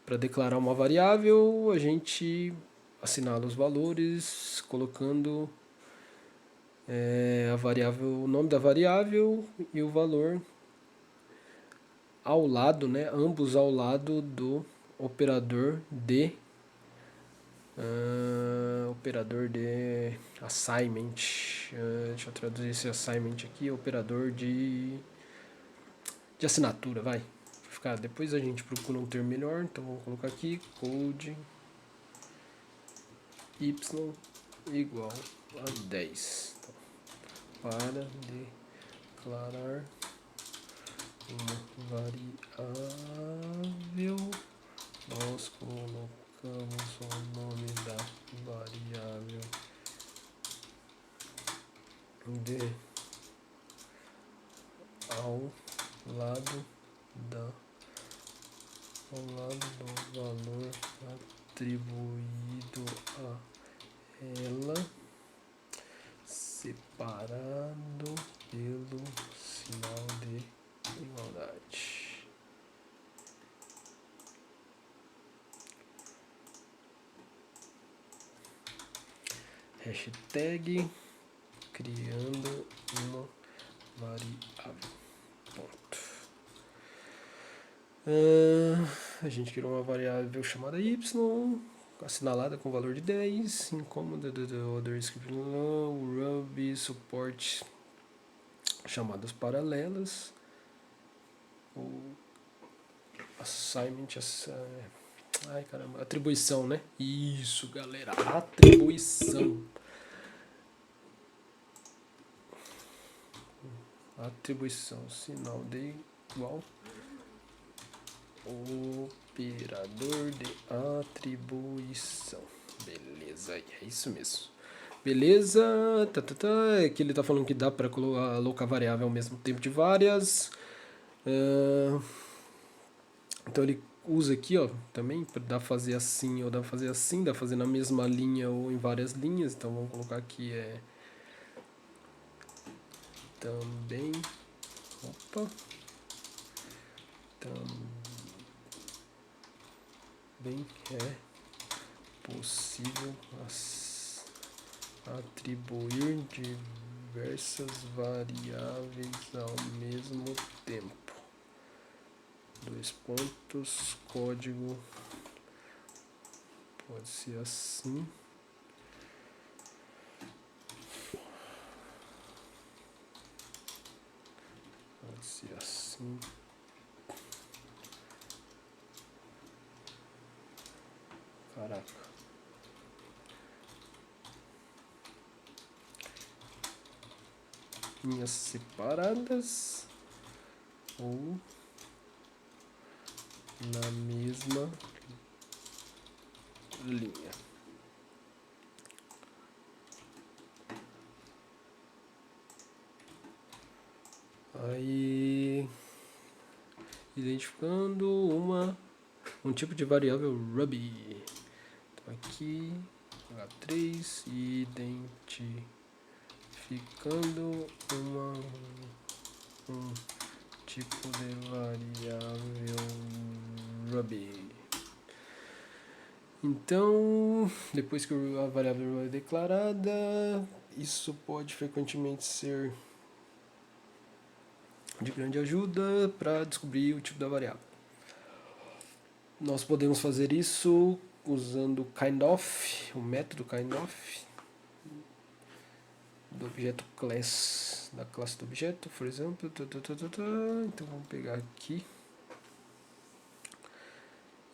Para declarar uma variável, a gente assinala os valores colocando a variável, o nome da variável e o valor ao lado, né? Ambos ao lado do operador de assignment. Deixa eu traduzir esse assignment aqui, operador de assinatura, vai. Depois a gente procura um termo melhor, então vou colocar aqui code y igual a 10. Então, para declarar uma variável, nós colocamos o nome da variável ao lado do valor atribuído a ela, separado pelo sinal de igualdade. Hashtag criando uma variável. Ponto. A gente criou uma variável chamada y, assinalada com valor de 10, incômoda do other script, o Ruby suporte chamadas paralelas, o assignment, ai caramba, atribuição, né? Isso, galera, atribuição. Atribuição, sinal de igual, operador de atribuição. Beleza, é isso mesmo. Beleza, é que ele tá falando que dá para alocar variável ao mesmo tempo de várias. Então ele usa aqui, ó, também para dar fazer assim ou dá pra fazer assim, dá pra fazer na mesma linha ou em várias linhas. Então vamos colocar aqui também, opa, também é possível atribuir diversas variáveis ao mesmo tempo. 2 pontos, código pode ser assim. Pode ser assim. Caraca. Linhas separadas ou na mesma linha. Aí, identificando um tipo de variável Ruby. Então aqui, H3, identificando um tipo de variável Ruby. Então, depois que a variável é declarada, isso pode frequentemente ser de grande ajuda para descobrir o tipo da variável. Nós podemos fazer isso usando o kindof, o método kindof do objeto class, da classe do objeto, por exemplo. Então vamos pegar aqui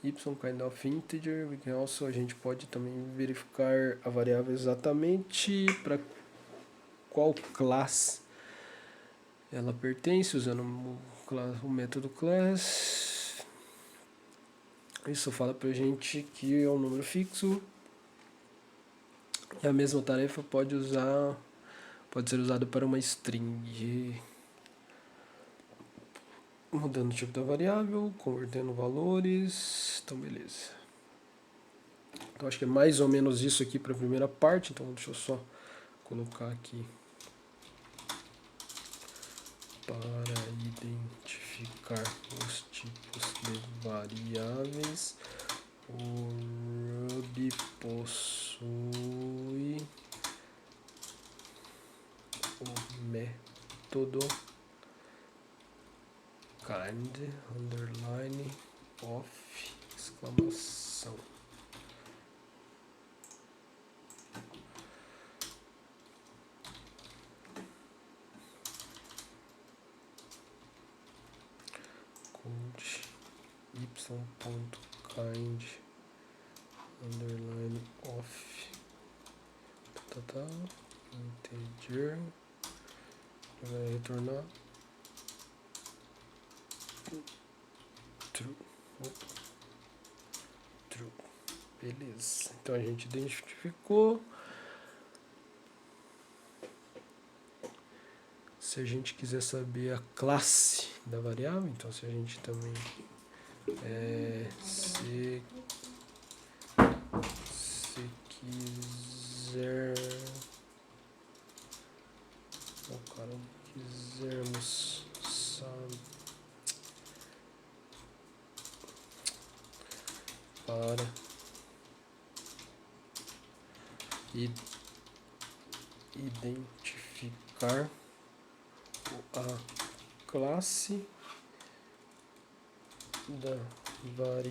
y kindof integer. We can also, a gente pode também verificar a variável exatamente para qual classe ela pertence, usando o método class. Isso fala pra gente que é um número fixo. E a mesma tarefa pode ser usada para uma string. Mudando o tipo da variável, convertendo valores. Então, beleza. Então, acho que é mais ou menos isso aqui para a primeira parte. Então, deixa eu só colocar aqui. Para identificar os tipos de variáveis, o Ruby possui o método kind underline of exclamação. Code y.kind underline of integer, vai retornar true. True. Beleza, então a gente identificou. Se a gente quiser saber a classe da variável, então se a gente também se quiser para identificar a classe da variável.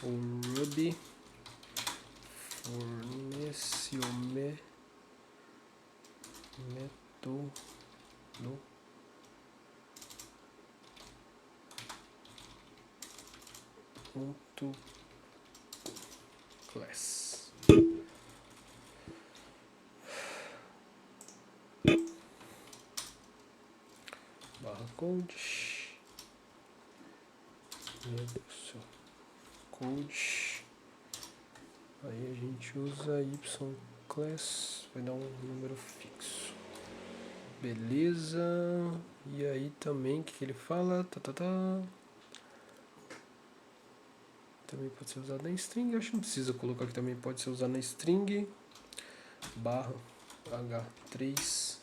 O Ruby fornece o método .class. Barra code. Meu Deus do céu. Code. Aí a gente usa y-class, vai dar um número fixo. Beleza. E aí também, o que ele fala? Também pode ser usado na string. Acho que não precisa colocar que também pode ser usado na string. Barra h3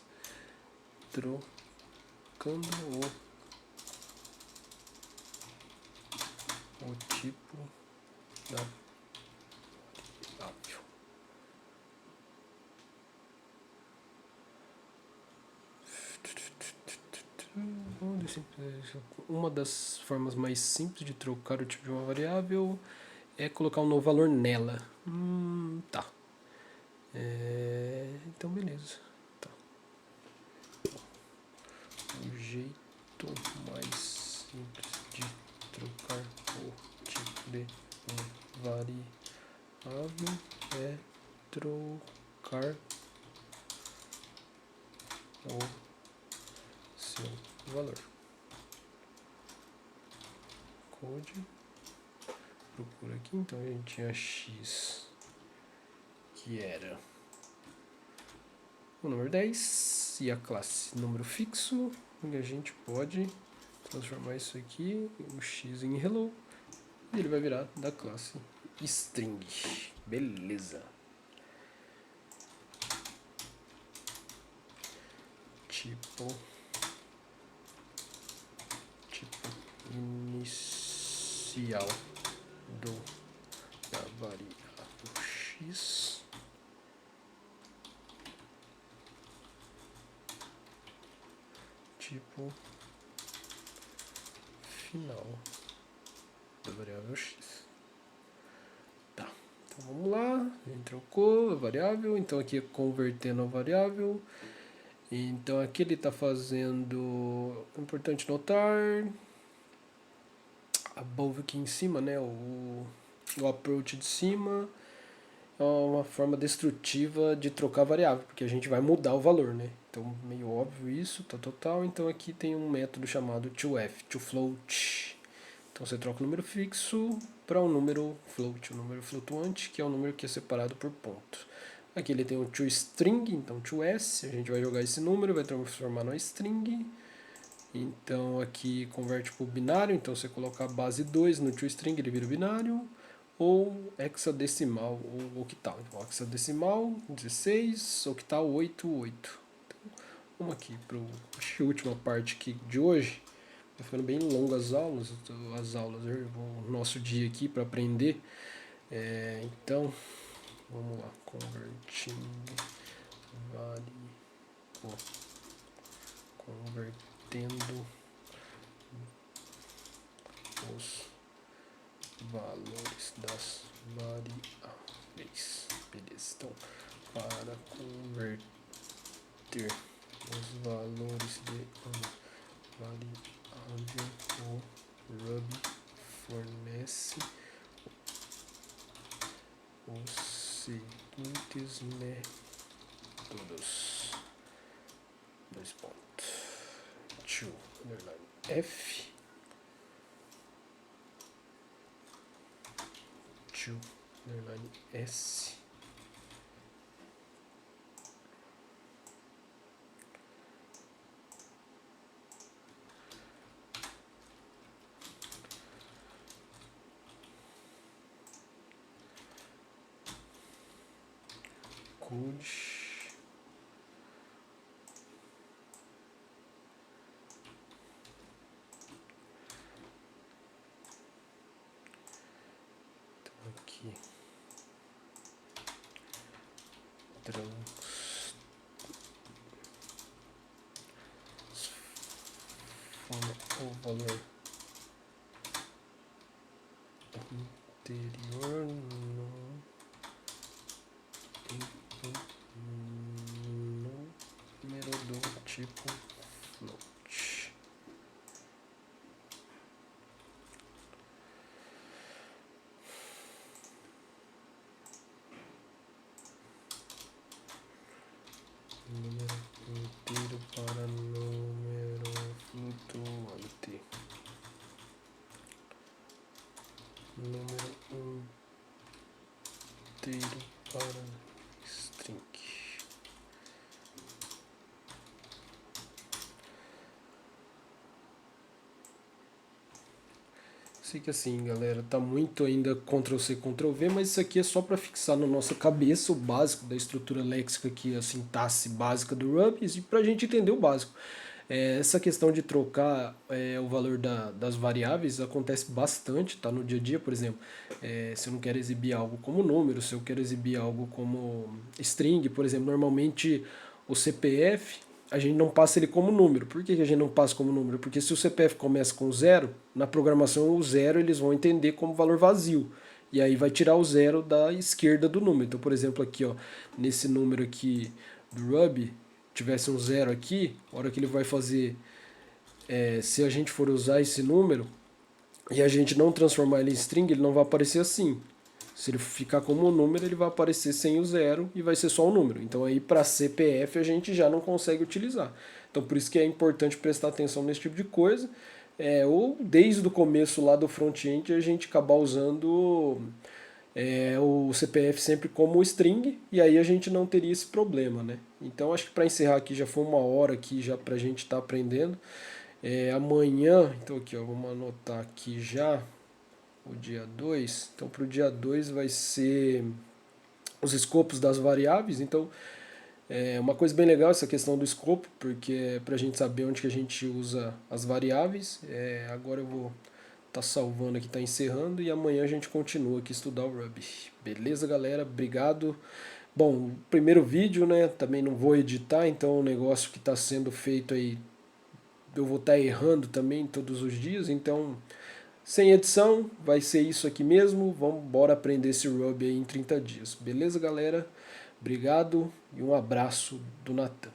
trocando o tipo da variável. Uma das formas mais simples de trocar o tipo de uma variável é colocar um novo valor nela. Tá. Então, beleza. Tá. O jeito mais simples de trocar o tipo de uma variável é trocar o seu valor. Code. Procura aqui, então a gente tinha x, que era o número 10, e a classe número fixo, e a gente pode transformar isso aqui, o x em hello, e ele vai virar da classe string. Beleza. Tipo inicial da variável x tipo final da variável x. Tá, então vamos lá, a gente trocou a variável, então aqui é convertendo a variável. Então aqui ele está fazendo, é importante notar, above aqui em cima, né, o approach de cima é uma forma destrutiva de trocar a variável, porque a gente vai mudar o valor, né? Então meio óbvio isso, tá total. Então aqui tem um método chamado toF, toFloat. Então você troca o número fixo para um número float, um número flutuante, que é um número que é separado por ponto. Aqui ele tem o toString, então toS, a gente vai jogar esse número, vai transformar numa string. Então aqui converte para o binário, então você coloca a base 2 no toString, ele vira o binário, ou hexadecimal, ou octal. Então hexadecimal 16, octal 88. Então, vamos aqui para a última parte aqui de hoje. Vai ficando bem longas as aulas, o nosso dia aqui para aprender. Então, vamos lá, convertendo os valores das variáveis. Beleza, então, para converter os valores de uma variável, o Ruby fornece os seguintes métodos. Dois pontos. To F, to S, code, o valor anterior no número do tipo float. Número inteiro para número flutuante. Número inteiro para string. Sei que assim, galera, tá muito ainda Ctrl+C, Ctrl+V, mas isso aqui é só para fixar na nossa cabeça o básico da estrutura léxica aqui, a sintaxe básica do Ruby, e para a gente entender o básico. Essa questão de trocar o valor das variáveis acontece bastante, tá, no dia a dia. Por exemplo, se eu não quero exibir algo como número, se eu quero exibir algo como string, por exemplo, normalmente o CPF a gente não passa ele como número. Por que a gente não passa como número? Porque se o CPF começa com zero, na programação o zero eles vão entender como valor vazio. E aí vai tirar o zero da esquerda do número. Então, por exemplo, aqui, ó, nesse número aqui do Ruby, tivesse um zero aqui, a hora que ele vai fazer, se a gente for usar esse número e a gente não transformar ele em string, ele não vai aparecer assim. Se ele ficar como um número, ele vai aparecer sem o zero e vai ser só um número. Então aí para CPF a gente já não consegue utilizar. Então por isso que é importante prestar atenção nesse tipo de coisa. Ou desde o começo lá do front-end a gente acabar usando o CPF sempre como string, e aí a gente não teria esse problema, né? Então acho que para encerrar aqui já foi uma hora aqui já para a gente estar aprendendo. Amanhã, então aqui ó, vamos anotar aqui já o dia 2. Então para o dia 2 vai ser os escopos das variáveis. Então uma coisa bem legal essa questão do escopo, porque é para a gente saber onde que a gente usa as variáveis. Agora eu vou tá salvando aqui, tá encerrando, e amanhã a gente continua aqui a estudar o Ruby. Beleza, galera? Obrigado. Bom, primeiro vídeo, né? Também não vou editar, então o negócio que está sendo feito aí eu vou estar errando também todos os dias, então sem edição vai ser isso aqui mesmo. Vamos bora aprender esse Ruby aí em 30 dias. Beleza, galera? Obrigado e um abraço do Natan.